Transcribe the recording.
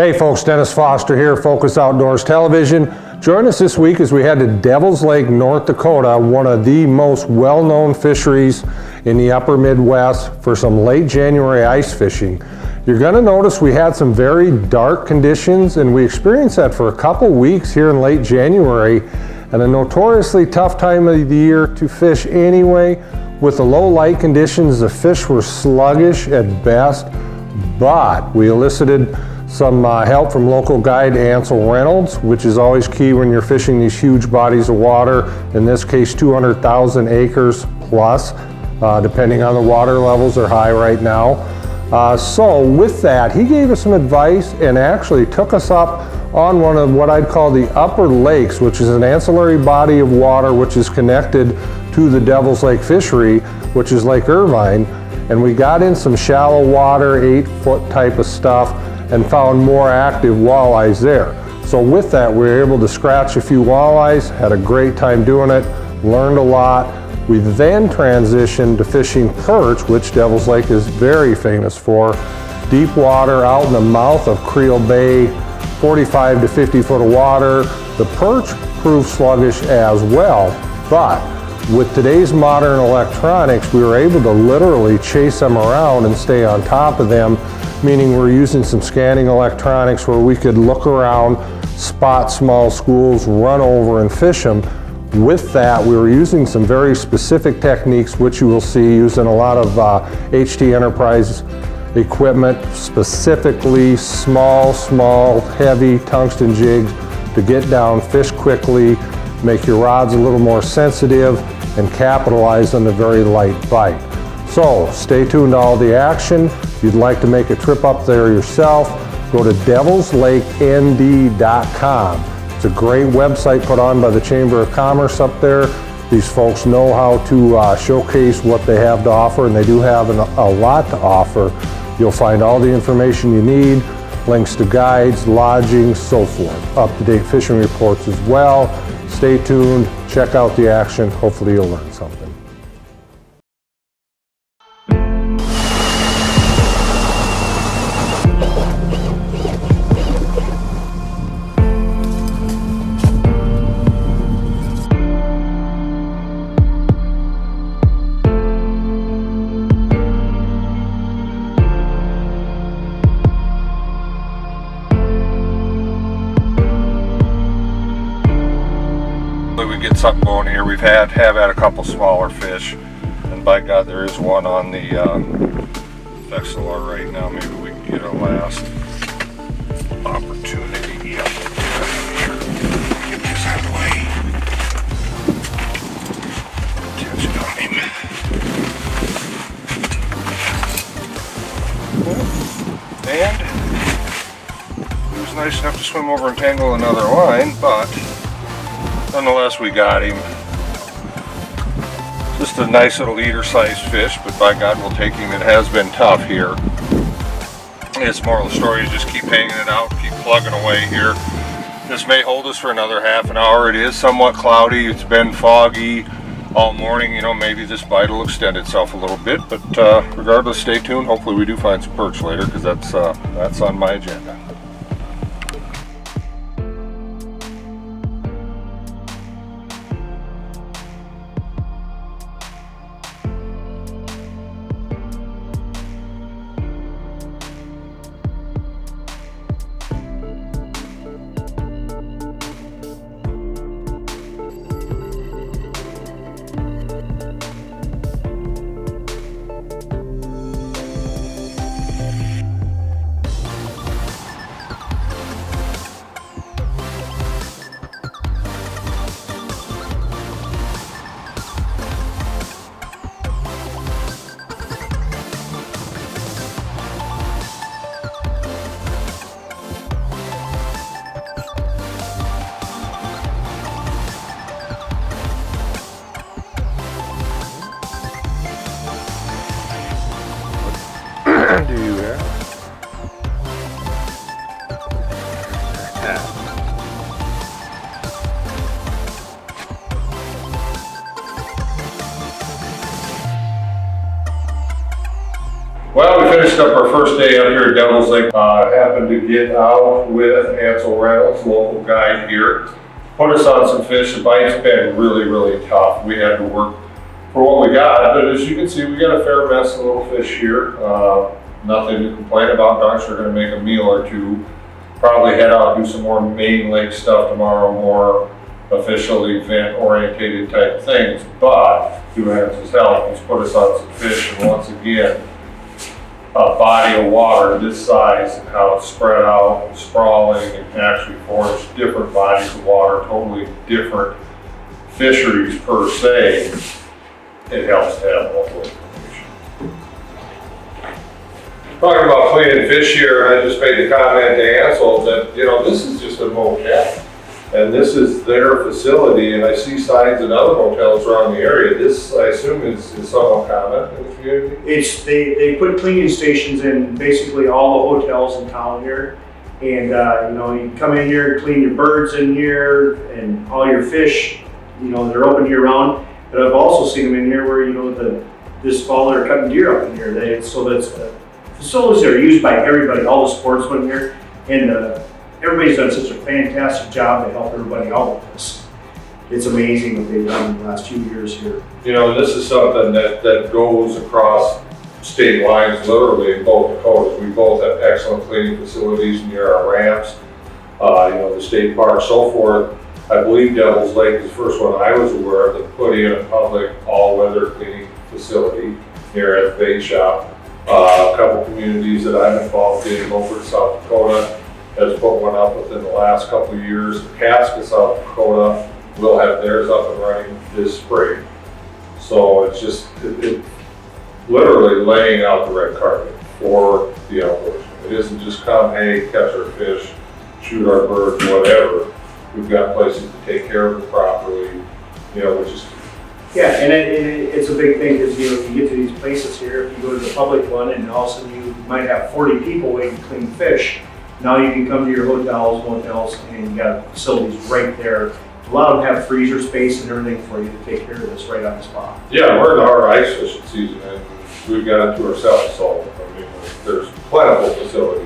Hey folks, Dennis Foster here, Focus Outdoors Television. Join us this week as we head to Devil's Lake, North Dakota, one of the most well-known fisheries in the upper Midwest for some late January ice fishing. You're going to notice we had some very dark conditions, and we experienced that for a couple weeks here in late January, and a notoriously tough time of the year to fish anyway. With the low light conditions, the fish were sluggish at best, but we elicited some help from local guide Ansel Reynolds, which is always key when you're fishing these huge bodies of water, in this case 200,000 acres plus, depending on the water levels are high right now. So with that, he gave us some advice and actually took us up on one of what I'd call the upper lakes, which is an ancillary body of water which is connected to the Devil's Lake fishery, which is Lake Irvine. And we got in some shallow water, 8-foot type of stuff, and found more active walleyes there. So with that, we were able to scratch a few walleyes, had a great time doing it, learned a lot. We then transitioned to fishing perch, which Devil's Lake is very famous for. Deep water out in the mouth of Creel Bay, 45 to 50 foot of water. The perch proved sluggish as well, but with today's modern electronics, we were able to literally chase them around and stay on top of them, meaning we're using some scanning electronics where we could look around, spot small schools, run over and fish them. With that, we were using some very specific techniques, which you will see using a lot of HT Enterprise equipment, specifically small, heavy tungsten jigs to get down, fish quickly, make your rods a little more sensitive, and capitalize on the very light bite. So stay tuned to all the action. If you'd like to make a trip up there yourself, go to devilslakend.com. It's a great website put on by the Chamber of Commerce up there. These folks know how to showcase what they have to offer, and they do have a lot to offer. You'll find all the information you need, links to guides, lodging, so forth. Up-to-date fishing reports as well. Stay tuned, check out the action. Hopefully you'll learn something. We get something going here. We've have had a couple smaller fish, and by God, there is one on the Vexilar right now. Maybe we can get a last opportunity. Yep. Here. Get this out of the way. Attention on him. And he was nice enough to swim over and tangle another line, but nonetheless, we got him. Just a nice little eater-sized fish, but by God, we'll take him. It has been tough here. Its moral of the story is just keep hanging it out, keep plugging away here. This may hold us for another half an hour. It is somewhat cloudy. It's been foggy all morning. You know, maybe this bite will extend itself a little bit, but regardless, stay tuned. Hopefully we do find some perch later, because that's on my agenda. finished up our first day up here at Devil's Lake. Happened to get out with Ansel Reynolds, local guide here. Put us on some fish. The bite's been really, really tough. We had to work for what we got, but as you can see, we got a fair mess of little fish here. Nothing to complain about. Darn sure gonna make a meal or two. Probably head out and do some more main lake stuff tomorrow, more official event orientated type things, but through Hans's help, he's put us on some fish, and once again, a body of water this size and how it's spread out and sprawling and actually forms different bodies of water, totally different fisheries per se. It helps to have local information. Talking about cleaning fish here, I just made the comment to Ansel that, this is just a motel. And this is their facility, and I see signs in other hotels around the area. This, I assume, is somewhat common in the community? They put cleaning stations in basically all the hotels in town here. And, you come in here, clean your birds in here, and all your fish, they're open year round. But I've also seen them in here where, this fall they're cutting deer up in here. The facilities are used by everybody, all the sportsmen here. And everybody's done such a fantastic job to help everybody out with this. It's amazing what they've done in the last few years here. This is something that goes across state lines, literally in both Dakotas. We both have excellent cleaning facilities near our ramps, the state park, so forth. I believe Devil's Lake is the first one I was aware of that put in a public all-weather cleaning facility near at the bait shop. A couple communities that I'm involved in over in South Dakota has put one up within the last couple of years. Casca, South Dakota will have theirs up and running this spring. So it's just literally laying out the red carpet for the outdoors. It isn't just come, hey, catch our fish, shoot our birds, whatever. We've got places to take care of it properly, which is. Yeah, and it's a big thing because if you get to these places here, if you go to the public one and all of a sudden you might have 40 people waiting to clean fish. Now you can come to your hotels, motels, and you got facilities right there. A lot of them have freezer space and everything for you to take care of this right on the spot. Yeah, we're in the hard ice fishing season and we've got it to ourselves, so there's plentiful facilities.